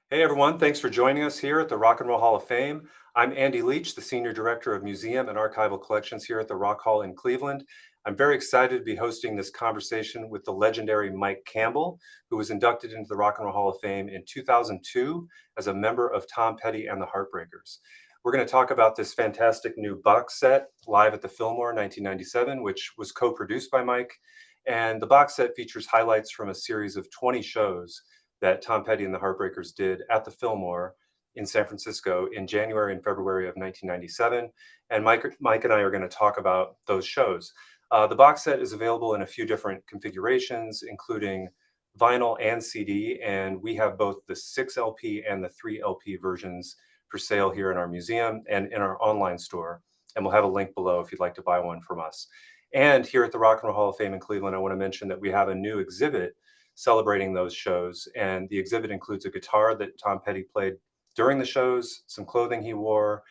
Hey everyone, thanks for joining us here at the Rock and Roll Hall of Fame. I'm Andy Leach, the Senior Director of Museum and Archival Collections here at the Rock Hall in Cleveland. I'm very excited to be hosting this conversation with the legendary Mike Campbell, who was inducted into the Rock and Roll Hall of Fame in 2002 as a member of Tom Petty and the Heartbreakers. We're going to talk about this fantastic new box set, Live at the Fillmore 1997, which was co-produced by Mike. And the box set features highlights from a series of 20 shows that Tom Petty and the Heartbreakers did at the Fillmore in San Francisco in January and February of 1997. And Mike and I are going to talk about those shows. The box set is available in a few different configurations, including vinyl and CD, and we have both the 6 LP and the 3 LP versions for sale here in our museum and in our online store. And we'll have a link below if you'd like to buy one from us. And here at the Rock and Roll Hall of Fame in Cleveland, I want to mention that we have a new exhibit celebrating those shows. And the exhibit includes a guitar that Tom Petty played during the shows, some clothing he wore,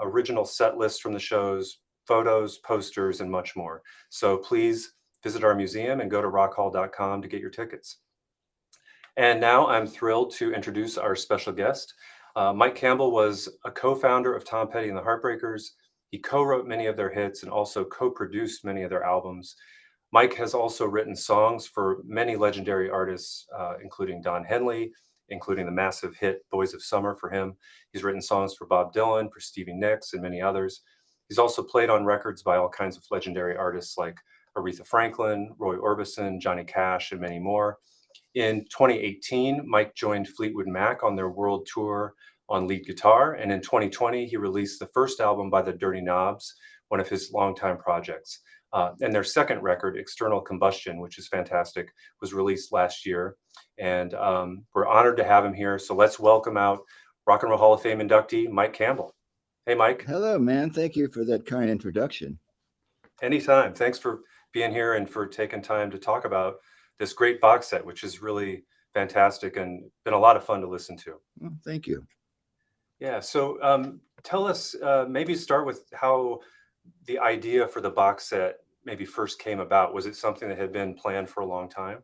original set lists from the shows, photos, posters, and much more. So please visit our museum and go to rockhall.com to get your tickets. And now I'm thrilled to introduce our special guest. Mike Campbell was a co-founder of Tom Petty and the Heartbreakers. He co-wrote many of their hits and also co-produced many of their albums. Mike has also written songs for many legendary artists, including Don Henley, including the massive hit Boys of Summer for him. He's written songs for Bob Dylan, for Stevie Nicks, and many others. He's also played on records by all kinds of legendary artists like Aretha Franklin, Roy Orbison, Johnny Cash, and many more. In 2018, Mike joined Fleetwood Mac on their world tour on lead guitar. And in 2020, he released the first album by the Dirty Knobs, one of his longtime projects. And their second record, External Combustion, which is fantastic, was released last year. And we're honored to have him here. So let's welcome out Rock and Roll Hall of Fame inductee, Mike Campbell. Hey, Mike. Hello, man. Thank you for that kind introduction. Anytime. Thanks for being here and for taking time to talk about this great box set, which is really fantastic and been a lot of fun to listen to. Well, thank you. Yeah. So tell us, maybe start with how the idea for the box set maybe first came about. Was it something that had been planned for a long time?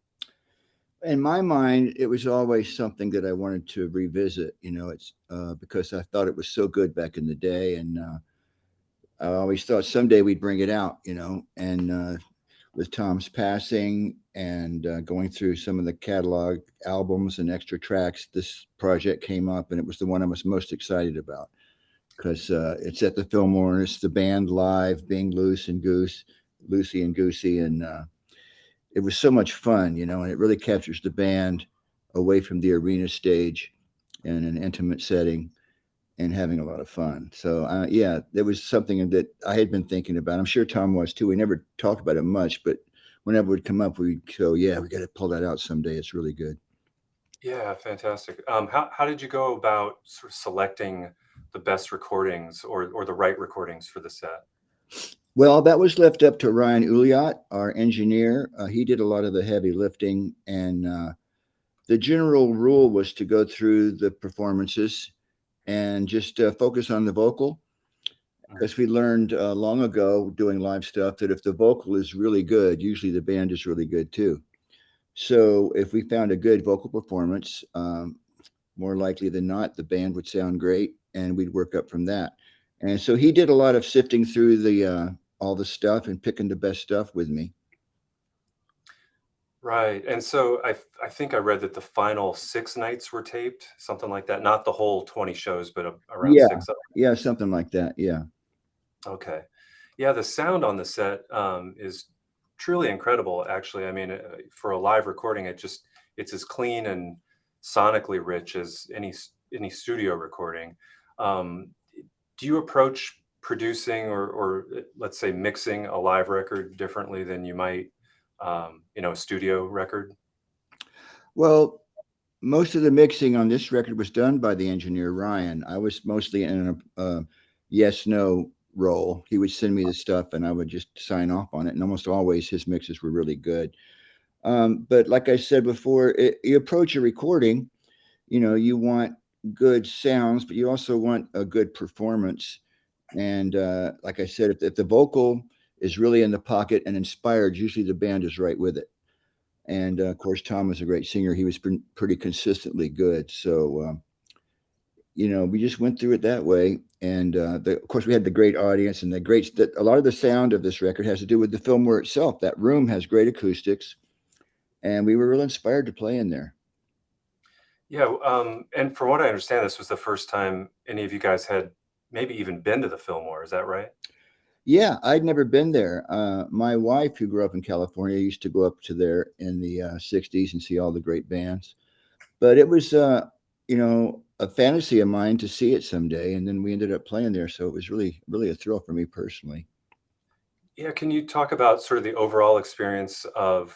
In my mind, it was always something that I wanted to revisit. It's because I thought it was so good back in the day, and I always thought someday we'd bring it out. And with Tom's passing and going through some of the catalog albums and extra tracks, this project came up, and it was the one I was most excited about because it's at the Fillmore, and it's the band live being loosey and goosey, and it was so much fun, and it really captures the band away from the arena stage in an intimate setting and having a lot of fun. So yeah, there was something that I had been thinking about. I'm sure Tom was too. We never talked about it much, but whenever it would come up, we'd go, yeah, we got to pull that out someday. It's really good. Yeah, fantastic. How did you go about sort of selecting the best recordings or the right recordings for the set? Well, that was left up to Ryan Uliot, our engineer. He did a lot of the heavy lifting, and the general rule was to go through the performances and just focus on the vocal, because we learned long ago doing live stuff that if the vocal is really good, usually the band is really good too. So if we found a good vocal performance, more likely than not, the band would sound great, and we'd work up from that. And so he did a lot of sifting through the all the stuff and picking the best stuff with me. Right. And so I think I read that the final 6 nights were taped, something like that. Not the whole 20 shows, but around Yeah, 6 of them. yeah, something like that. Yeah. Okay. Yeah, the sound on the set is truly incredible, actually. I mean, for a live recording, it's as clean and sonically rich as any studio recording. Do you approach producing or let's say mixing a live record differently than you might, a studio record? Well, most of the mixing on this record was done by the engineer Ryan. I was mostly in a yes/no role. He would send me the stuff, and I would just sign off on it. And almost always, his mixes were really good. But like I said before, you approach a recording, you want good sounds, but you also want a good performance. And like I said, if the vocal is really in the pocket and inspired, usually the band is right with it. And of course, Tom was a great singer. He was pretty consistently good. So, we just went through it that way. And of course, we had the great audience and a lot of the sound of this record has to do with the Fillmore itself. That room has great acoustics, and we were real inspired to play in there. Yeah, and from what I understand, this was the first time any of you guys had maybe even been to the Fillmore. Is that right? Yeah, I'd never been there. My wife, who grew up in California, used to go up to there in the 60s and see all the great bands. But it was, a fantasy of mine to see it someday. And then we ended up playing there. So it was really, really a thrill for me personally. Yeah, can you talk about sort of the overall experience of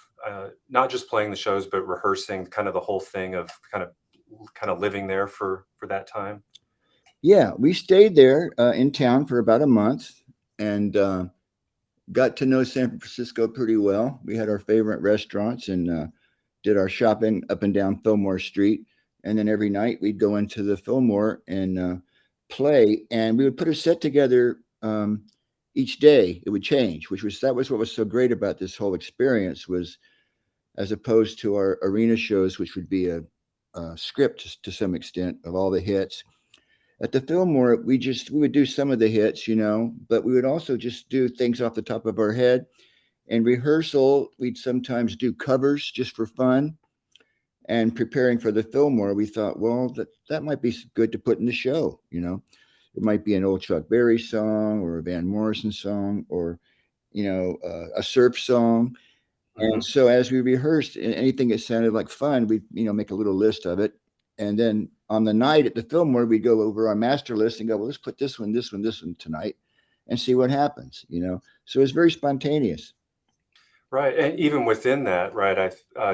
not just playing the shows, but rehearsing kind of the whole thing of kind of living there for that time? Yeah, we stayed there in town for about a month and got to know San Francisco pretty well. We had our favorite restaurants and did our shopping up and down Fillmore Street. And then every night we'd go into the Fillmore and play. And we would put a set together each day. It would change, that was what was so great about this whole experience was as opposed to our arena shows, which would be a script to some extent of all the hits. At the Fillmore, we would do some of the hits, but we would also just do things off the top of our head. And rehearsal, we'd sometimes do covers just for fun. And preparing for the Fillmore, we thought, well, that might be good to put in the show. It might be an old Chuck Berry song or a Van Morrison song or, a surf song. And Hmm. so as we rehearsed anything that sounded like fun, we'd, make a little list of it. And then on the night at the Fillmore, we'd go over our master list and go, well, let's put this one, this one, this one tonight and see what happens. So it's very spontaneous. Right, and even within that, right,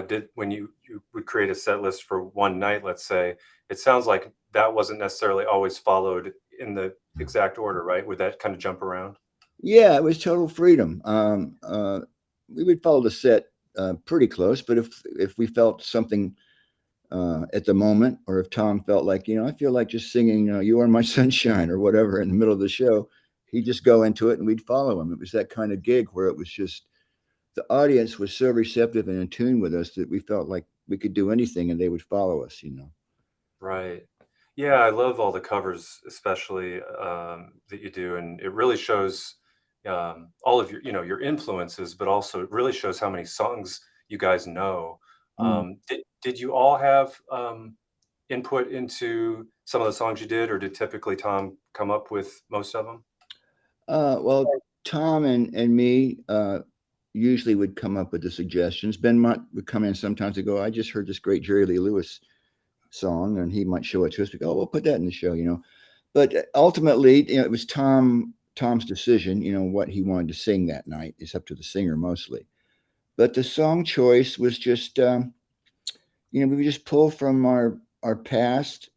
did when you would create a set list for one night, let's say, it sounds like that wasn't necessarily always followed in the exact order, right? Would that kind of jump around? Yeah, it was total freedom. We would follow the set pretty close, but if we felt something at the moment, or if Tom felt like, I feel like just singing "You Are My Sunshine" or whatever in the middle of the show, he'd just go into it and we'd follow him. It was that kind of gig where it was just the audience was so receptive and in tune with us that we felt like we could do anything and they would follow us. Right. Yeah, I love all the covers, especially that you do, and it really shows all of your influences, but also it really shows how many songs you guys know. Mm. Did you all have input into some of the songs you did, or did typically Tom come up with most of them? Well, Tom and me usually would come up with the suggestions. Ben Mott would come in sometimes and go, I just heard this great Jerry Lee Lewis song, and he might show it to us. We go, oh, we'll put that in the show. But ultimately, it was Tom's decision, what he wanted to sing that night. It's up to the singer mostly. But the song choice was just, we would just pull from our past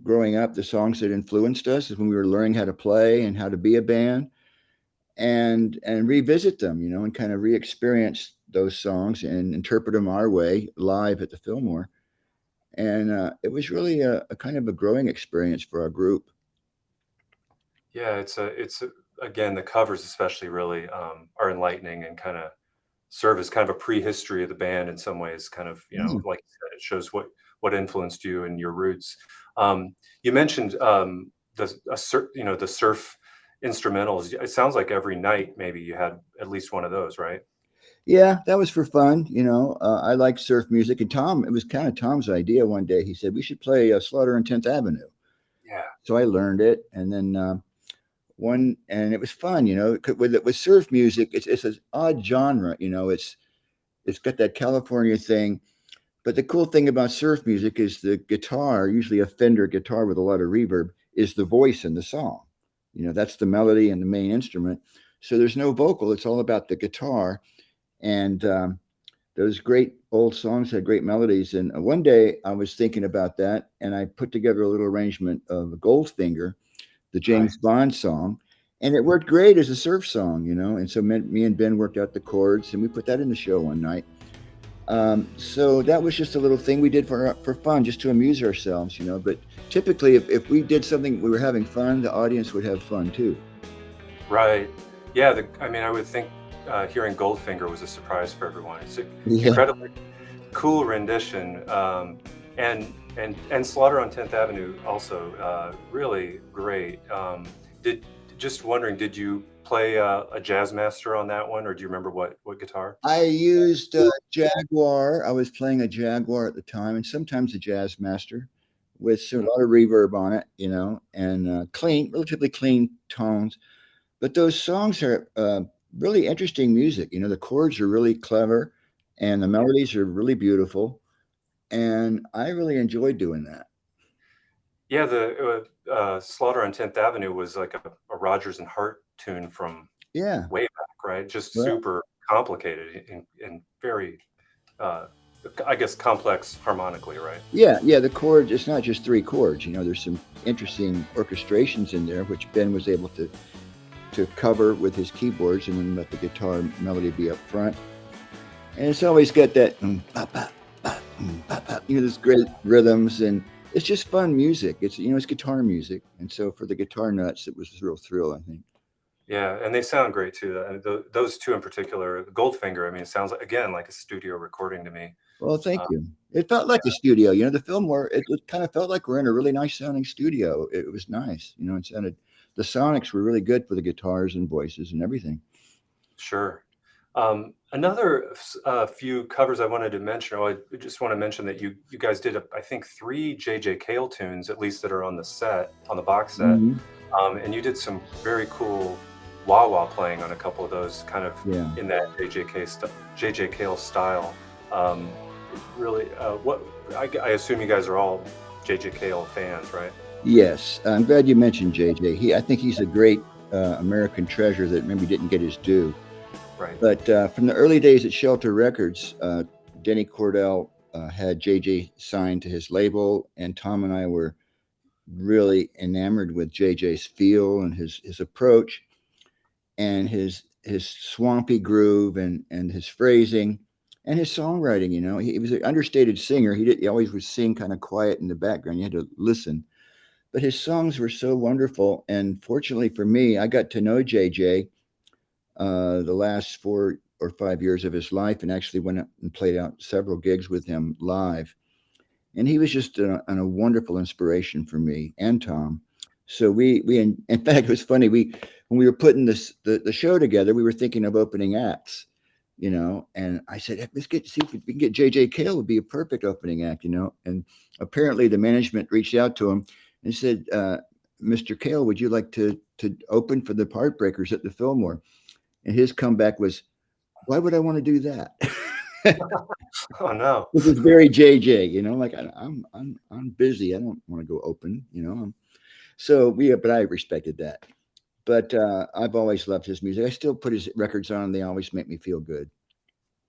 growing up, the songs that influenced us when we were learning how to play and how to be a band and revisit them, and kind of re-experience those songs and interpret them our way live at the Fillmore. And it was really a kind of a growing experience for our group. Yeah, again, the covers especially really are enlightening and kind of serve as kind of a prehistory of the band in some ways. Kind of, Yeah. like you said, it shows what influenced you and your roots. You mentioned the surf instrumentals. It sounds like every night maybe you had at least one of those, right? Yeah, that was for fun. I like surf music. And it was kind of Tom's idea one day. He said, we should play Slaughter on 10th Avenue. Yeah. So I learned it. And then and it was fun, with surf music, it's an odd genre, it's got that California thing. But the cool thing about surf music is the guitar, usually a Fender guitar with a lot of reverb, is the voice in the song. That's the melody and the main instrument. So there's no vocal. It's all about the guitar. And those great old songs had great melodies. And one day I was thinking about that, and I put together a little arrangement of Goldfinger, the Right. James Bond song, and it worked great as a surf song. And so me and Ben worked out the chords, and we put that in the show one night. So that was just a little thing we did for fun, just to amuse ourselves. But typically, if we did something, we were having fun, the audience would have fun too. Right. Yeah. I mean, I would think hearing Goldfinger was a surprise for everyone. It's Yeah. incredibly cool rendition. And Slaughter on 10th Avenue also really great. Did Just wondering, did you play a Jazz Master on that one, or do you remember what guitar? I used Jaguar. I was playing a Jaguar at the time, and sometimes a Jazz Master with a lot of reverb on it, and clean, relatively clean tones. But those songs are really interesting music. The chords are really clever, and the melodies are really beautiful, and I really enjoyed doing that. Yeah, the Slaughter on 10th Avenue was like a Rodgers and Hart tune from Yeah, way back, right? Just right. super complicated and very, uh, I guess, complex harmonically, right? Yeah. The chords. It's not just three chords. There's some interesting orchestrations in there, which Ben was able to cover with his keyboards, and then let the guitar melody be up front. And it's always got that, there's great rhythms, and it's just fun music. It's guitar music, and so for the guitar nuts, it was a real thrill, I think. Yeah, and they sound great too. Those two in particular, Goldfinger. I mean, it sounds like, again, like a studio recording to me. Well, thank Uh, you. It felt like a studio. The Fillmore. It kind of felt like we're in a really nice sounding studio. It was nice. It sounded. The sonics were really good for the guitars and voices and everything. Sure. Another few covers I wanted to mention. I just want to mention that you guys did, I think, 3 J.J. Cale tunes, at least that are on the box set. Mhm. And you did some very cool wah-wah playing on a couple of those, kind of Yeah. in that J.J. Cale style. Um, Really, I assume you guys are all J.J. Cale fans, right? Yes, I'm glad you mentioned JJ. I think he's a great American treasure that maybe didn't get his due. Right. But from the early days at Shelter Records, Denny Cordell had JJ signed to his label, and Tom and I were really enamored with JJ's feel and his approach, and his swampy groove, and his phrasing and his songwriting. He was an understated singer. He always would sing kind of quiet in the background. You had to listen. But his songs were so wonderful, and fortunately for me, I got to know JJ the last 4 or 5 years of his life, and actually went out and played out several gigs with him live. And he was just a wonderful inspiration for me and Tom. So in fact, it was funny. When we were putting the show together, we were thinking of opening acts, and I said, "Hey, let's see if we can get JJ Cale would be a perfect opening act, And apparently the management reached out to him and said, Mr. Cale, would you like to open for the Heartbreakers at the Fillmore? And his comeback was, why would I want to do that? Oh no. This is very JJ, like I'm busy. I don't want to go open, So but I respected that. But I've always loved his music. I still put his records on. They always make me feel good.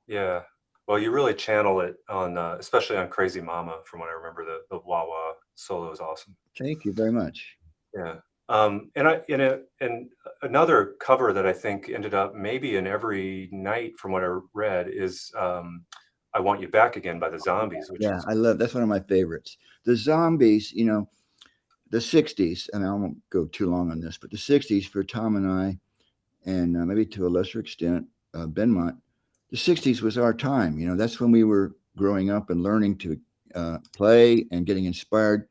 Yeah. Well, you really channel it on, especially on Crazy Mama. From what I remember, the wah wah solo is awesome. Thank you very much. Yeah. And another cover that I think ended up maybe in every night, from what I read, is "I Want You Back Again" by the Zombies, which Yeah, is that's one of my favorites. The Zombies, the 60s, and I won't go too long on this, but the 60s for Tom and I, and maybe to a lesser extent, Benmont, the 60s was our time. That's when we were growing up and learning to play and getting inspired.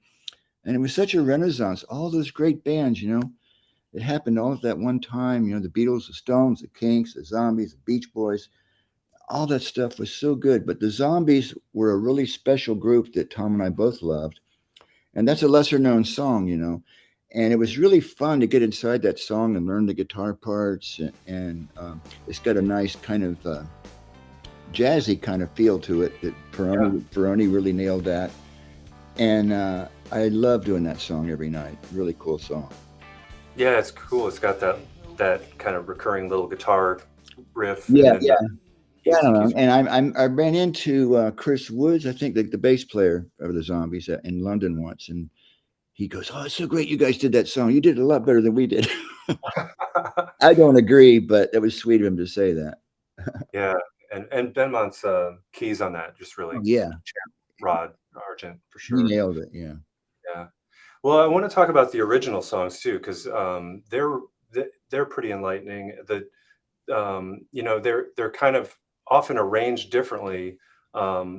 And it was such a renaissance. All those great bands, it happened all at that one time. The Beatles, the Stones, the Kinks, the Zombies, the Beach Boys, all that stuff was so good. But the Zombies were a really special group that Tom and I both loved. And that's a lesser known song, And it was really fun to get inside that song and learn the guitar parts. And it's got a nice kind of jazzy kind of feel to it that Peroni really nailed that. And I love doing that song every night. Really cool song. Yeah, it's cool. It's got that kind of recurring little guitar riff. Yeah, and then yeah. I don't know. And I ran into Chris Woods, I think the bass player of the Zombies in London once, and he goes, "Oh, it's so great you guys did that song. You did it a lot better than we did." I don't agree, but it was sweet of him to say that. Yeah, and Benmont's keys on that just really Yeah, Rod Argent for he sure. nailed it. Yeah. Yeah. Well, I want to talk about the original songs too, because they're pretty enlightening. They're kind of often arranged differently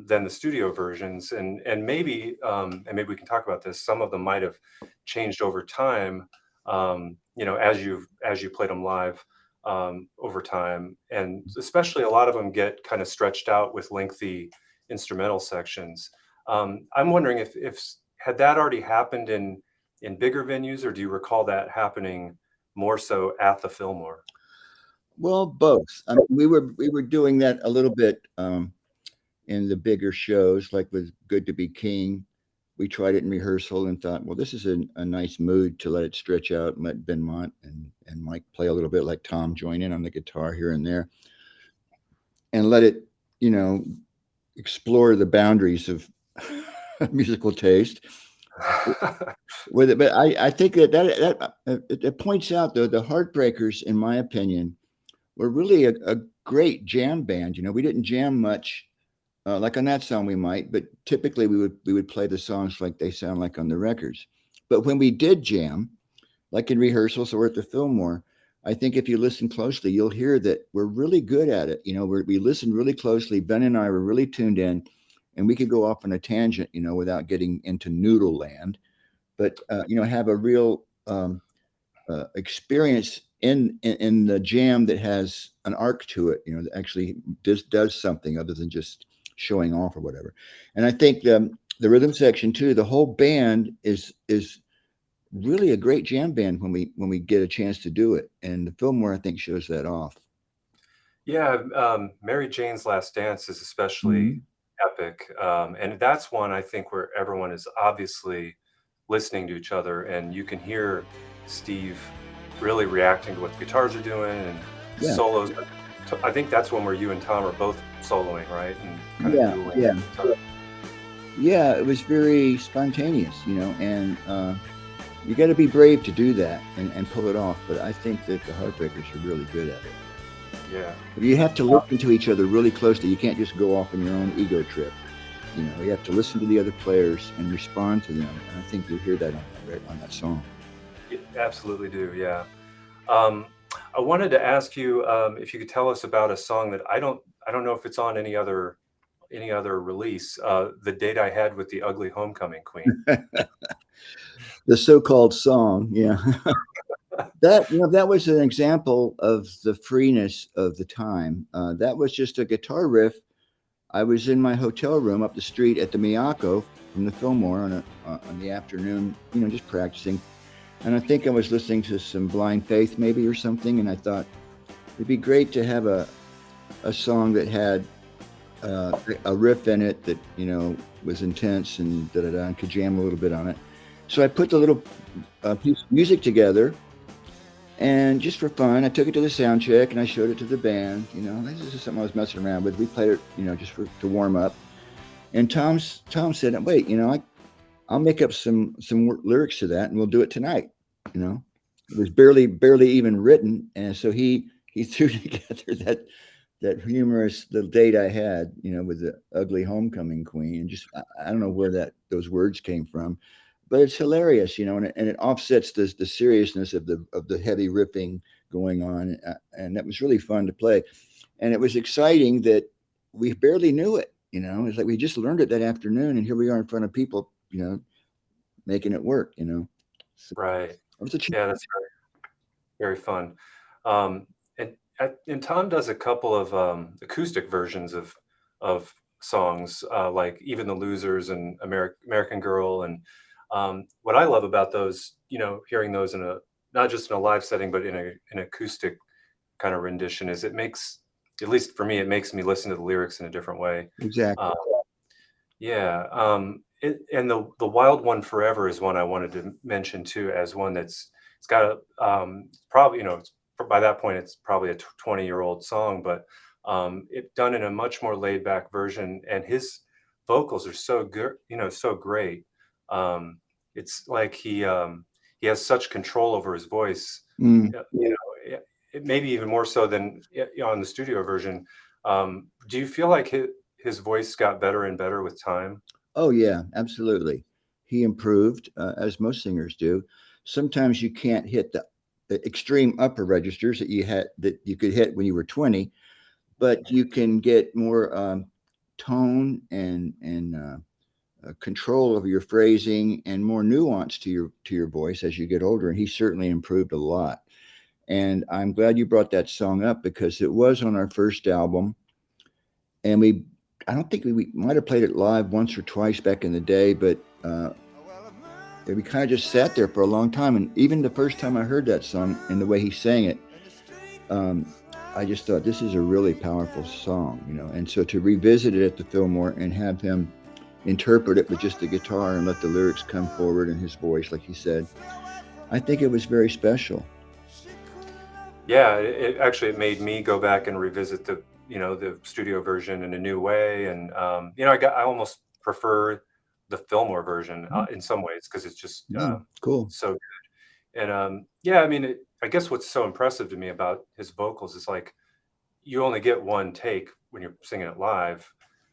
than the studio versions, and maybe we can talk about this. Some of them might have changed over time, as you played them live over time, and especially a lot of them get kind of stretched out with lengthy instrumental sections. I'm wondering if had that already happened in bigger venues, or do you recall that happening more so at the Fillmore? Well, both. I mean, we were doing that a little bit in the bigger shows, like with Good to Be King. We tried it in rehearsal and thought, well, this is a nice mood to let it stretch out and let Benmont and Mike play a little bit, like Tom join in on the guitar here and there, and let it, explore the boundaries of musical taste with it. But I think it points out, though, the Heartbreakers, in my opinion, were really a great jam band. We didn't jam much. Like on that song we might, but typically we would play the songs like they sound like on the records. But when we did jam, like in rehearsals or at the Fillmore, I think if you listen closely, you'll hear that we're really good at it. We listened really closely. Ben and I were really tuned in, and we could go off on a tangent, without getting into noodle land, but have a real experience in the jam that has an arc to it, that actually does something other than just showing off or whatever. And I think the rhythm section too, the whole band is really a great jam band when we get a chance to do it. And the Fillmore, I think, shows that off. Yeah, Mary Jane's Last Dance is especially Mhm. epic, and that's one I think where everyone is obviously listening to each other, and you can hear Steve really reacting to what the guitars are doing and Yeah, solos. I think that's one where you and Tom are both soloing, right? And kind of yeah, dueling. yeah, yeah. It was very spontaneous, and you got to be brave to do that and pull it off. But I think that the Heartbreakers are really good at it. Yeah. But you have to listen to each other really closely. You can't just go off on your own ego trip. You have to listen to the other players and respond to them. And I think you'll hear that on that song. You absolutely do, yeah. Um, I wanted to ask you if you could tell us about a song that I don't know if it's on any other release. The Date I Had with the Ugly Homecoming Queen. The so-called song, yeah. That was an example of the freeness of the time. That was just a guitar riff. I was in my hotel room up the street at the Miyako from the Fillmore on the afternoon, just practicing. And I think I was listening to some Blind Faith maybe or something, and I thought it'd be great to have a song that had a riff in it that was intense and and could jam a little bit on it. So I put the little piece of music together, and just for fun, I took it to the sound check and I showed it to the band. This is something I was messing around with. We played it, just to warm up. And Tom said, "Wait, I'll make up some lyrics to that, and we'll do it tonight." It was barely even written, and so he threw together that humorous little date I had, with the ugly homecoming queen, and just I don't know where those words came from, but it's hilarious, and it offsets the seriousness of the heavy riffing going on, and that was really fun to play, and it was exciting that we barely knew it. It's like we just learned it that afternoon, and here we are in front of people, making it work. So Right. it was a Yeah, that's very fun. Um, and Tom does a couple of acoustic versions of songs, like Even the Losers and American Girl. And what I love about those, hearing those in a not just in a live setting, but in an acoustic kind of rendition, is it makes, at least for me, it makes me listen to the lyrics in a different way. exactly. Uh, yeah. And the Wild One Forever is one I wanted to mention too, as one it's got a probably, by that point it's probably a 20-year-old song, but it done in a much more laid back version, and his vocals are so good, so great. It's like he has such control over his voice, Mm. maybe even more so than on the studio version. Do you feel like his voice got better and better with time? Oh yeah, absolutely. He improved, as most singers do. Sometimes you can't hit the extreme upper registers that you could hit when you were 20, but you can get more tone and control of your phrasing and more nuance to your voice as you get older. And he certainly improved a lot. And I'm glad you brought that song up because it was on our first album, and I don't think we might have played it live once or twice back in the day, but we kind of just sat there for a long time. And even the first time I heard that song and the way he sang it, I just thought this is a really powerful song, And so to revisit it at the Fillmore and have him interpret it with just the guitar and let the lyrics come forward in his voice, like he said, I think it was very special. Yeah, it made me go back and revisit the studio version in a new way, and I almost prefer the Fillmore version in some ways because it's just cool, so good. And I guess what's so impressive to me about his vocals is like you only get one take when you're singing it live,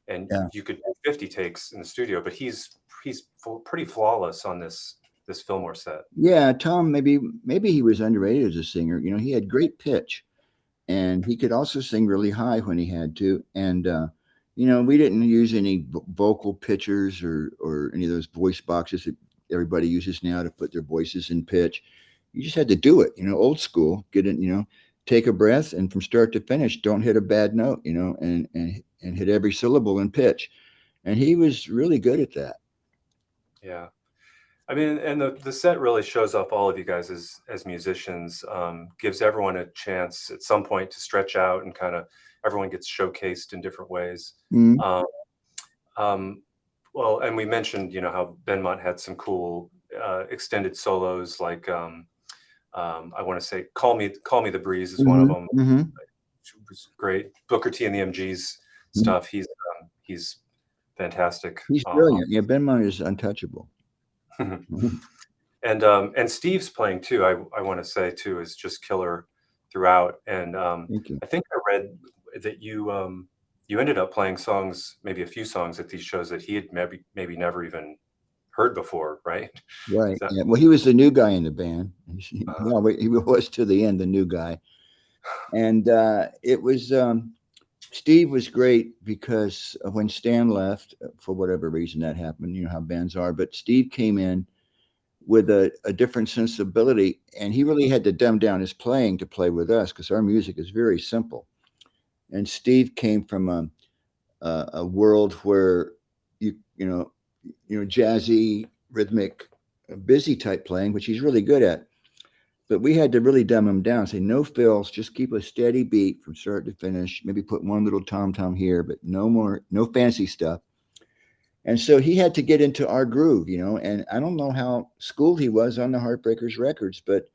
and you could do 50 takes in the studio, but he's pretty flawless on this Fillmore set. Yeah, Tom, maybe he was underrated as a singer. He had great pitch, and he could also sing really high when he had to. And we didn't use any vocal pitchers or any of those voice boxes that everybody uses now to put their voices in pitch. You just had to do it, old school. Get it, take a breath, and from start to finish, don't hit a bad note, and hit every syllable in pitch. And he was really good at that. Yeah. I mean, and the set really shows off all of you guys as musicians, gives everyone a chance at some point to stretch out, and kind of everyone gets showcased in different ways. Mm-hmm. Well, and we mentioned, how Benmont had some cool extended solos, like I want to say "Call Me the Breeze" is one of them. Mm-hmm. It was great. Booker T and the MGs stuff. He's fantastic. He's brilliant. Yeah, Benmont is untouchable. And Steve's playing too, I want to say too, is just killer throughout. And Thank you. I think I read that you ended up playing songs, maybe a few songs at these shows that he had maybe never even heard before, right? Right. Yeah. Well, he was the new guy in the band. He was to the end the new guy, and it was Steve was great because when Stan left, for whatever reason that happened, you know how bands are, but Steve came in with a different sensibility, and he really had to dumb down his playing to play with us because our music is very simple. And Steve came from a world where you know jazzy, rhythmic, busy type playing, which he's really good at. But we had to really dumb him down, say no fills, just keep a steady beat from start to finish. Maybe put one little tom here, but no fancy stuff. And so he had to get into our groove, and I don't know how schooled he was on the Heartbreakers records, but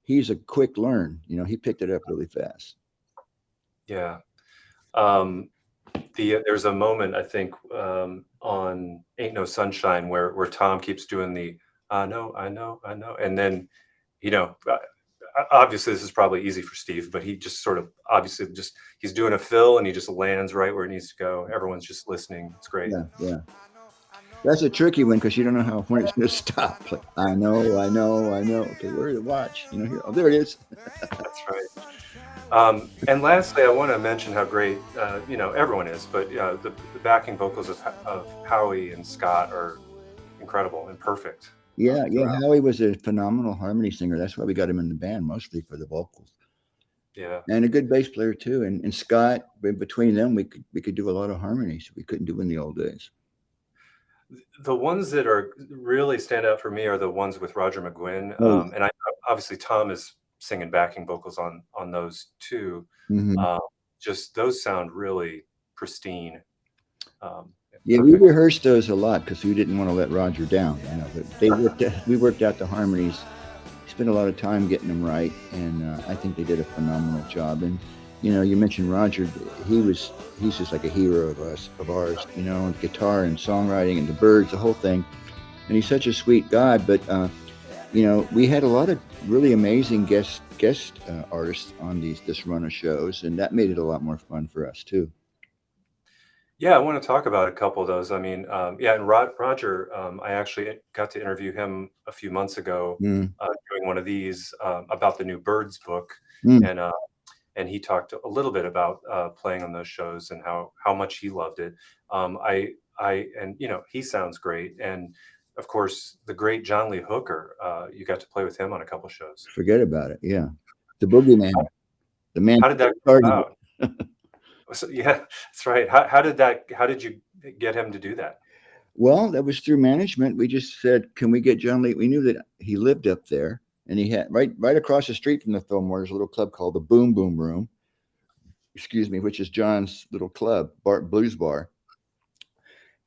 he's a quick learn. He picked it up really fast. Yeah. There's a moment, I think, on Ain't No Sunshine where Tom keeps doing the I know. And then, obviously this is probably easy for Steve, but he just sort of obviously he's doing a fill and he just lands right where it needs to go. Everyone's just listening. It's great. Yeah. That's a tricky one because you don't know when it's going to stop. Like, I know. Okay, where to watch? Here. Oh, there it is. That's right. And lastly, I want to mention how great, everyone is, but the backing vocals of Howie and Scott are incredible and perfect. Yeah. Howie was a phenomenal harmony singer. That's why we got him in the band, mostly for the vocals. Yeah. And a good bass player too. And Scott, between them, we could do a lot of harmonies we couldn't do in the old days. The ones that are really stand out for me are the ones with Roger McGuinn. And obviously Tom is singing backing vocals on those too. Mm-hmm. Just those sound really pristine. Yeah, we rehearsed those a lot because we didn't want to let Roger down. But we worked out the harmonies. Spent a lot of time getting them right, and I think they did a phenomenal job. And you mentioned Roger; he's just like a hero of ours. And guitar and songwriting and the Byrds, the whole thing. And he's such a sweet guy. But we had a lot of really amazing guest artists on this run of shows, and that made it a lot more fun for us too. Yeah, I want to talk about a couple of those. I mean, and Roger, I actually got to interview him a few months ago doing one of these about the new Byrds book, and and he talked a little bit about playing on those shows and how much he loved it. And he sounds great, and of course the great John Lee Hooker. You got to play with him on a couple shows. Forget about it. Yeah. The boogeyman, the man. How did that come started about? So, yeah, that's right. How did you get him to do that? Well, that was through management. We just said, "Can we get John Lee?" We knew that he lived up there, and he had right across the street from the Fillmore. There's a little club called the Boom Boom Room. Excuse me, which is John's little club, blues bar.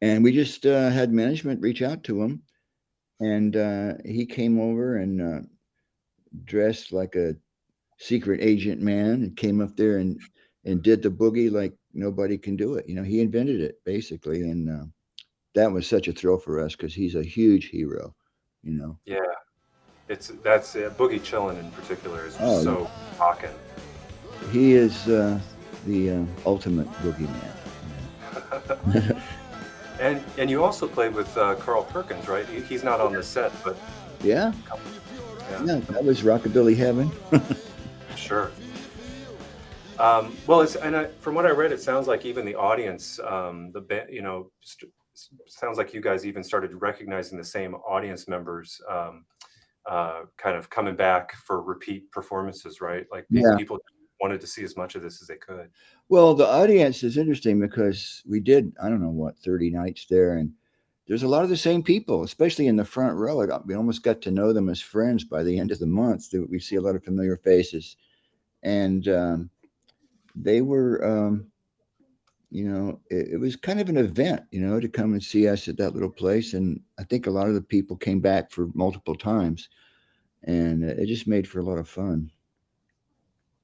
And we just had management reach out to him, and he came over and dressed like a secret agent man and came up there and did the boogie like nobody can do it. He invented it basically, and that was such a thrill for us because he's a huge hero. Yeah, that's Boogie Chillin' in particular is Oh, so rocking. he is the ultimate boogeyman. And you also played with Carl Perkins, right? He's not on the set, but Yeah, yeah, that was rockabilly heaven. sure. Well, from what I read, it sounds like even the audience, the band, sounds like you guys even started recognizing the same audience members, kind of coming back for repeat performances, right? Like Yeah. people wanted to see as much of this as they could. Well, the audience is interesting because we did, I don't know what, 30 nights there, and there's a lot of the same people, especially in the front row. We almost got to know them as friends by the end of the month. We see a lot of familiar faces, and they were, it was kind of an event, to come and see us at that little place. And I think a lot of the people came back for multiple times, and it just made for a lot of fun.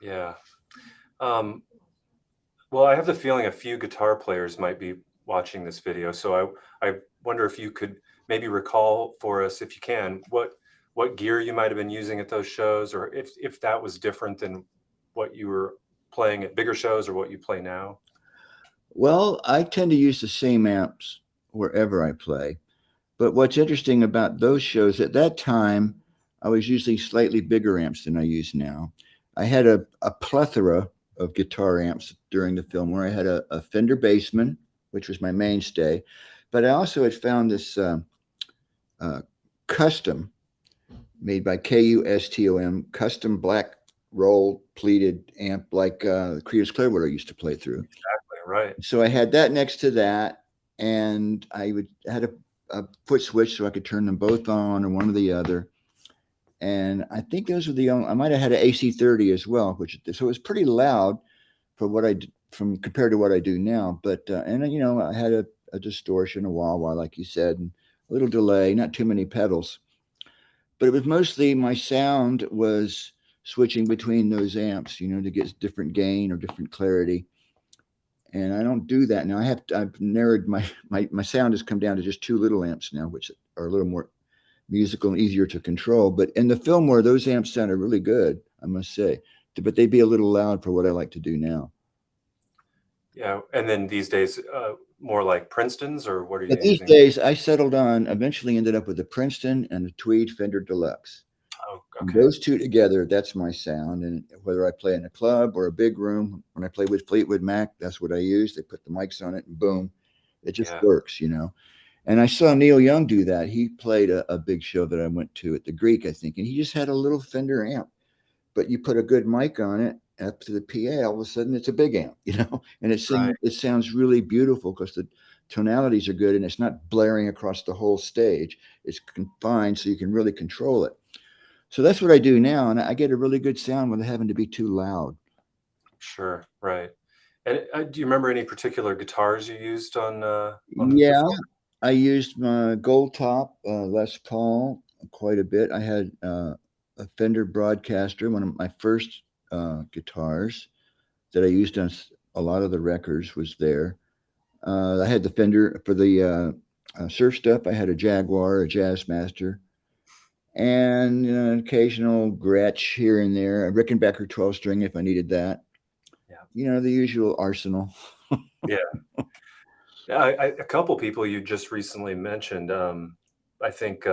Yeah. Well, I have the feeling a few guitar players might be watching this video, so I wonder if you could maybe recall for us, if you can, what gear you might have been using at those shows, or if that was different than what you were playing at bigger shows or what you play now. Well, I tend to use the same amps wherever I play. But what's interesting about those shows, at that time, I was using slightly bigger amps than I use now. I had a plethora of guitar amps during the film where I had a Fender Bassman, which was my mainstay. But I also had found this custom made by Custom, custom black rolled pleated amp like Creedence Clearwater used to play through. Exactly, right. So I had that next to that, and I had a foot switch so I could turn them both on or one or the other. And I think those were the only. I might have had an AC30 as well, so it was pretty loud for what compared to what I do now. But and I had a distortion, a wah-wah, like you said, and a little delay, not too many pedals. But it was mostly my sound was switching between those amps, to get different gain or different clarity. And I don't do that now. I've narrowed my sound has come down to just two little amps now, which are a little more musical and easier to control. But in the Fillmore, those amps sounded really good, I must say. But they'd be a little loud for what I like to do now. Yeah, and then these days, more like Princeton's, or what are you These using? days, I settled on. Eventually, ended up with a Princeton and a Tweed Fender Deluxe. Oh, And okay. those two together, that's my sound. And whether I play in a club or a big room, when I play with Fleetwood Mac, that's what I use. They put the mics on it and boom, it just Yeah. works, And I saw Neil Young do that. He played a big show that I went to at the Greek, I think, and he just had a little Fender amp. But you put a good mic on it up to the PA, all of a sudden it's a big amp, and Right. it sounds really beautiful because the tonalities are good and it's not blaring across the whole stage. It's confined so you can really control it. So that's what I do now, and I get a really good sound without having to be too loud. Sure, right. And do you remember any particular guitars you used on the Yeah, film? I used my Gold Top Les Paul quite a bit. I had a Fender Broadcaster, one of my first guitars that I used on a lot of the records was there. I had the Fender for the surf stuff. I had a Jaguar, a Jazzmaster, and an occasional Gretsch here and there, a Rickenbacker 12 string if I needed that. Yeah. The usual arsenal. Yeah. Yeah, a couple people you just recently mentioned. I think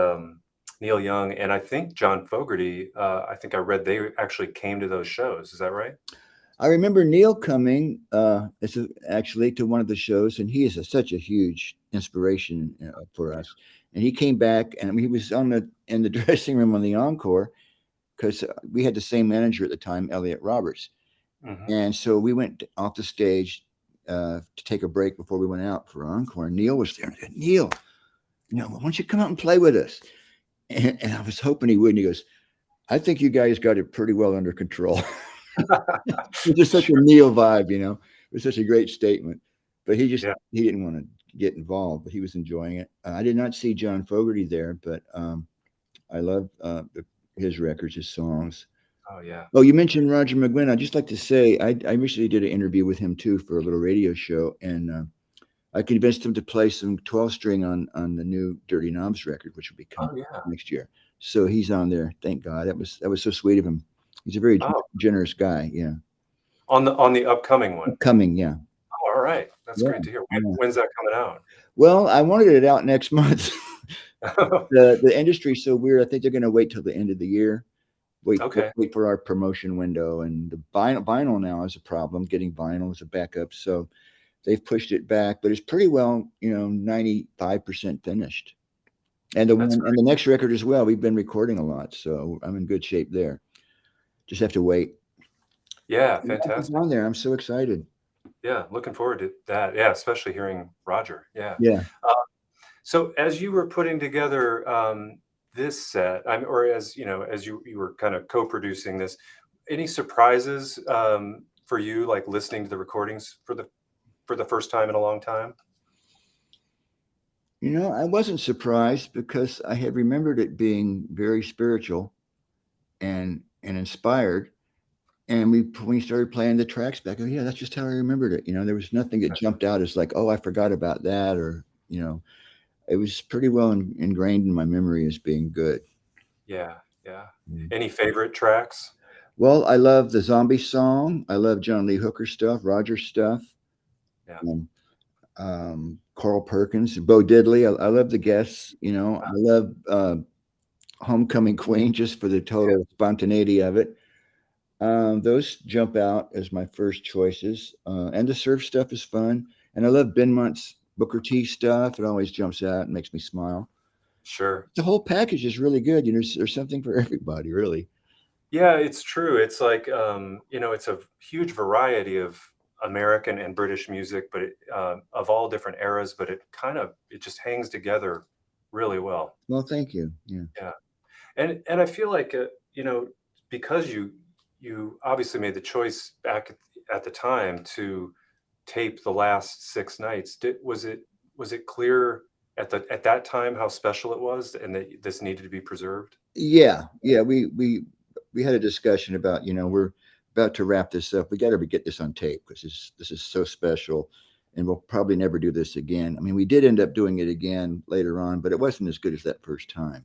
Neil Young and I think John Fogerty. I think I read they actually came to those shows. Is that right? I remember Neil coming actually to one of the shows, and he is such a huge inspiration for us. And he came back, and he was in the dressing room on the encore because we had the same manager at the time, Elliot Roberts. Mhm. And so we went off the stage to take a break before we went out for encore. And Neil was there. And I said, Neil, why don't you come out and play with us? And I was hoping he would. And he goes, I think you guys got it pretty well under control. It was just such a Sure. Neil vibe, It was such a great statement. But Yeah. he didn't want to get involved, but he was enjoying it. I did not see John Fogerty there, but I love his records, his songs. Oh, yeah. Oh, you mentioned Roger McGuinn. I'd just like to say I recently did an interview with him too for a little radio show, and I convinced him to play some 12 string on the new Dirty Knobs record, which will be Oh, coming yeah. next year. So he's on there. Thank God. That was so sweet of him. He's a very Oh, generous guy. Yeah, on the upcoming one. coming. Yeah, Oh, all right. That's yeah, great to hear. yeah. When's that coming out? Well, I wanted it out next month. The industry's so weird. I think they're going to wait till the end of the year. Okay. Wait for our promotion window, and the vinyl now is a problem. Getting vinyl is a backup, so they've pushed it back. But it's pretty well, 95% finished. And That's the great. next record as well. We've been recording a lot, so I'm in good shape there. Just have to wait. Yeah, It's fantastic. on there. I'm so excited. Yeah, looking forward to that. Yeah, especially hearing Roger. Yeah. Yeah. Uh, so as you were putting together this set, or as as you were kind of co-producing this, any surprises for you, like listening to the recordings for the first time in a long time? I wasn't surprised because I had remembered it being very spiritual and inspired. And when we started playing the tracks back, oh yeah, that's just how I remembered it. There was nothing that jumped out as like, oh, I forgot about that, or it was pretty well ingrained in my memory as being good. Yeah, yeah. Mm. Any favorite tracks? Well, I love the zombie song. I love John Lee Hooker stuff, Roger stuff, Yeah. um, Carl Perkins, Bo Diddley. I love the guests. I love Homecoming Queen just for the Yeah, total spontaneity of it. Those jump out as my first choices. And the surf stuff is fun. And I love Ben Munt's Booker T stuff. It always jumps out and makes me smile. sure. The whole package is really good. There's something for everybody, really. Yeah, it's true. It's like, it's a huge variety of American and British music, but of all different eras, but it just hangs together really well. Well, thank you. Yeah. Yeah. And I feel like, because you obviously made the choice back at the time to tape the last 6 nights. Was it clear at that time how special it was and that this needed to be preserved? Yeah. Yeah. We had a discussion about, we're about to wrap this up. We got to get this on tape because this is so special. And we'll probably never do this again. I mean, we did end up doing it again later on, but it wasn't as good as that first time.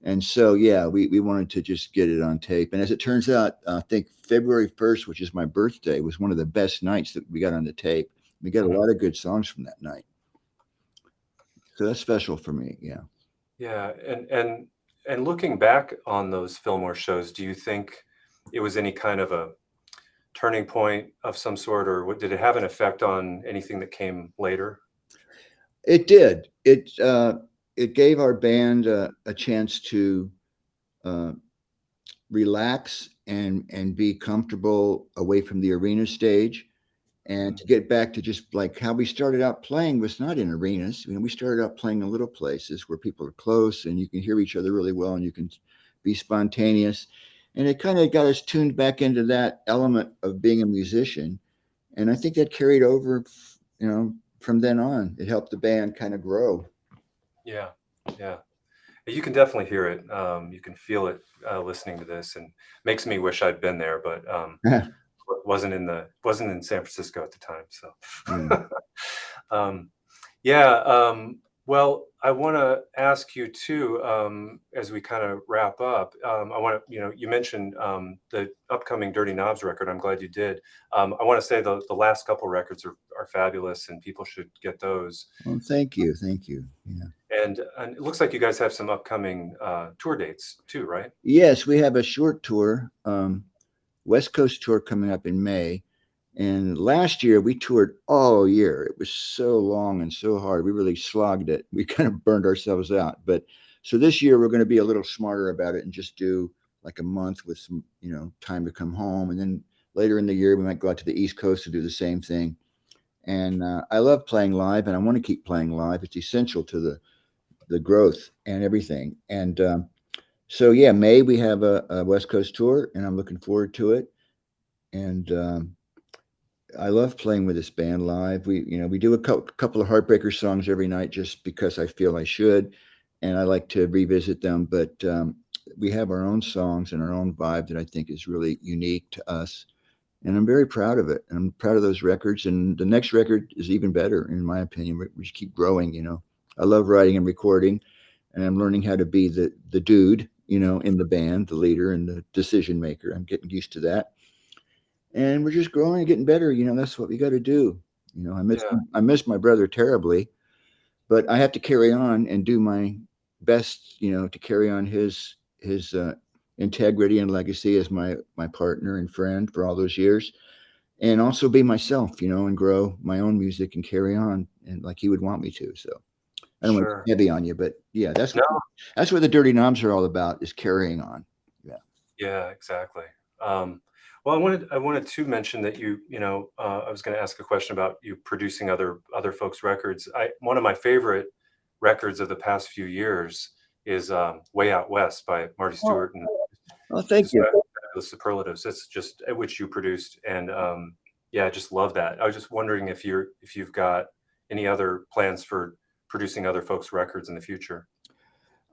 And so, yeah, we wanted to just get it on tape. And as it turns out, I think February 1st, which is my birthday, was one of the best nights that we got on the tape. We got a Mhm. lot of good songs from that night. So that's special for me. Yeah. Yeah, and looking back on those Fillmore shows, do you think it was any kind of a turning point of some sort, or did it have an effect on anything that came later? It did. It gave our band a chance to uh, relax and be comfortable away from the arena stage and Mhm. to get back to just like how we started out playing was not in arenas. We started out playing in little places where people are close and you can hear each other really well and you can be spontaneous. And it kind of got us tuned back into that element of being a musician. And I think that carried over, from then on. It helped the band kind of grow. Yeah, yeah. You can definitely hear it. You can feel it listening to this, and makes me wish I'd been there, but wasn't in San Francisco at the time. So, Yeah. um, yeah. Well, I want to ask you too, as we kind of wrap up. I want to, you mentioned the upcoming Dirty Knobs record. I'm glad you did. I want to say the last couple records are fabulous, and people should get those. Well, thank you. Thank you. Yeah. And it looks like you guys have some upcoming tour dates too, right? Yes, we have a short tour West Coast tour coming up in May. And last year we toured all year. It was so long and so hard. We really slogged it. We kind of burned ourselves out. But so this year we're going to be a little smarter about it and just do like a month with some, time to come home. And then later in the year we might go out to the East Coast to do the same thing. And I love playing live, and I want to keep playing live. It's essential to the growth and everything. And so yeah, May we have a West Coast tour, and I'm looking forward to it. And I love playing with this band live. We do a couple of Heartbreakers songs every night just because I feel I should, and I like to revisit them. But we have our own songs and our own vibe that I think is really unique to us, and I'm very proud of it. And I'm proud of those records. And the next record is even better, in my opinion. We just keep growing. I love writing and recording, and I'm learning how to be the dude, in the band, the leader and the decision maker. I'm getting used to that. And we're just growing and getting better. That's what we got to do. I miss my brother terribly, but I have to carry on and do my best, to carry on his integrity and legacy as my partner and friend for all those years, and also be myself, and grow my own music and carry on and like he would want me to. So I don't want to be heavy on you, but yeah, that's what the Dirty Knobs are all about, is carrying on. Yeah, exactly. Well, I wanted to mention that I was going to ask a question about you producing other folks' records. One of my favorite records of the past few years is "Way Out West" by Marty Stewart and thank you. The Superlatives. It's just which you produced, and I just love that. I was just wondering if you've got any other plans for producing other folks' records in the future.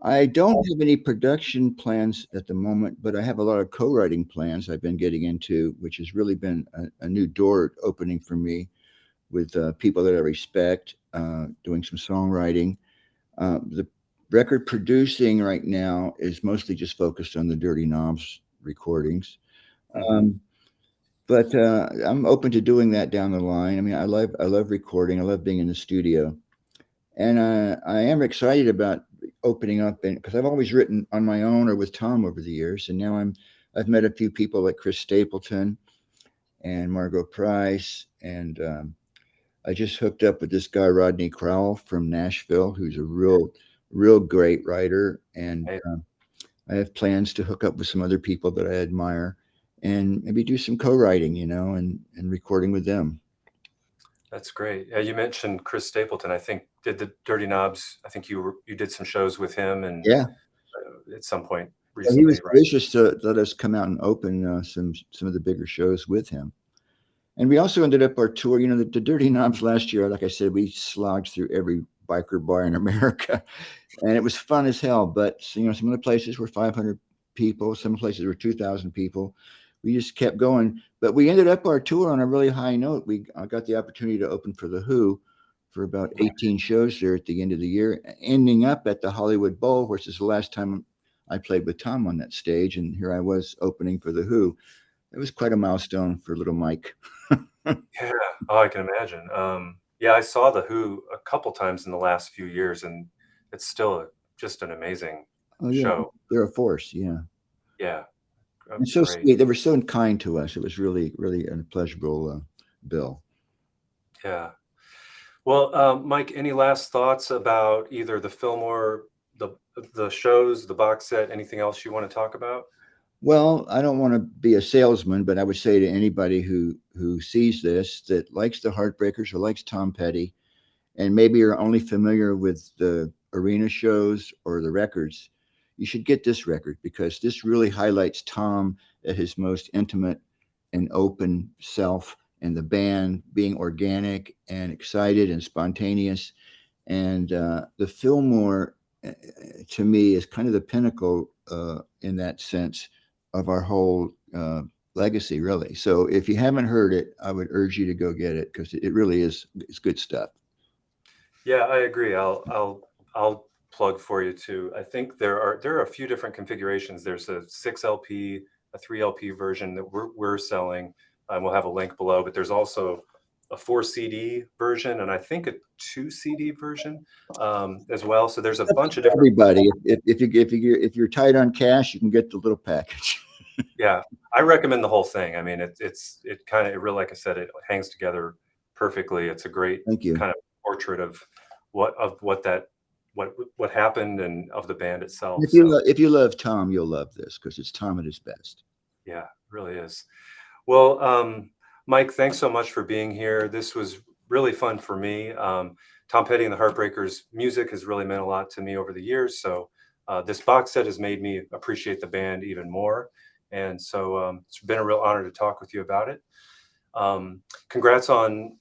I don't have any production plans at the moment, but I have a lot of co-writing plans I've been getting into, which has really been a new door opening for me with people that I respect, doing some songwriting. The record producing right now is mostly just focused on the Dirty Knobs recordings. But I'm open to doing that down the line. I mean, I love recording. I love being in the studio. And I am excited about opening up, because I've always written on my own or with Tom over the years, and now I've met a few people like Chris Stapleton and Margot Price, and I just hooked up with this guy Rodney Crowell from Nashville, who's a real great writer, and I have plans to hook up with some other people that I admire, and maybe do some co-writing, and recording with them. That's great. Yeah, you mentioned Chris Stapleton. I think did the Dirty Knobs. I think you did some shows with him, and at some point recently. He was gracious to let us come out and open some of the bigger shows with him. And we also ended up our tour. The Dirty Knobs last year, like I said, we slogged through every biker bar in America, and it was fun as hell. But some of the places were 500 people, some places were 2,000 people. We just kept going, but we ended up our tour on a really high note. I got the opportunity to open for The Who for about 18 shows there at the end of the year, ending up at the Hollywood Bowl, which is the last time I played with Tom on that stage. And here I was opening for The Who. It was quite a milestone for little Mike. Yeah, I can imagine. I saw The Who a couple times in the last few years, and it's still just an amazing show. They're a force, yeah. Yeah. And so sweet. They were so kind to us. It was really, really a pleasurable bill. Yeah. Well, Mike, any last thoughts about either the Fillmore, the shows, the box set, anything else you want to talk about? Well, I don't want to be a salesman, but I would say to anybody who sees this, that likes the Heartbreakers or likes Tom Petty, and maybe you're only familiar with the arena shows or the records, you should get this record, because this really highlights Tom at his most intimate and open self, and the band being organic and excited and spontaneous. And the Fillmore, to me, is kind of the pinnacle in that sense of our whole legacy, really. So if you haven't heard it, I would urge you to go get it, because it really it's good stuff. Yeah, I agree. I'll plug for you too. I think there are a few different configurations. There's a 6 LP, a 3 LP version that we're selling, and we'll have a link below. But there's also a 4 CD version, and I think a 2 CD version as well. So there's a bunch of different. Everybody, if you're tight on cash, you can get the little package. Yeah, I recommend the whole thing. I mean, it really, like I said, it hangs together perfectly. It's a great Thank you. kind of portrait of what happened and of the band itself. So If you love Tom, you'll love this because it's Tom at his best. yeah, it really is. Well, Mike, thanks so much for being here. This was really fun for me. Tom Petty and the Heartbreakers music has really meant a lot to me over the years. So this box set has made me appreciate the band even more. And so it's been a real honor to talk with you about it. Congrats on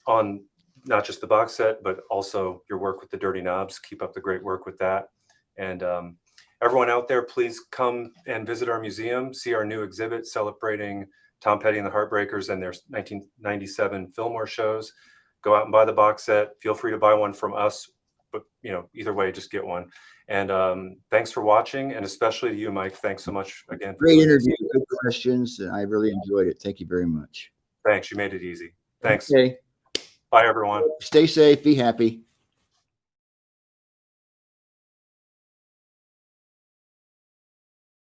not just the box set, but also your work with the Dirty Knobs. Keep up the great work with that. And everyone out there, please come and visit our museum, see our new exhibit celebrating Tom Petty and the Heartbreakers and their 1997 Fillmore shows. Go out and buy the box set. Feel free to buy one from us, but either way, just get one. And thanks for watching, and especially to you, Mike. Thanks so much again. Great interview, good questions, and I really enjoyed it. Thank you very much. Thanks. You made it easy. Thanks. Okay. Bye, everyone. Stay safe. Be happy.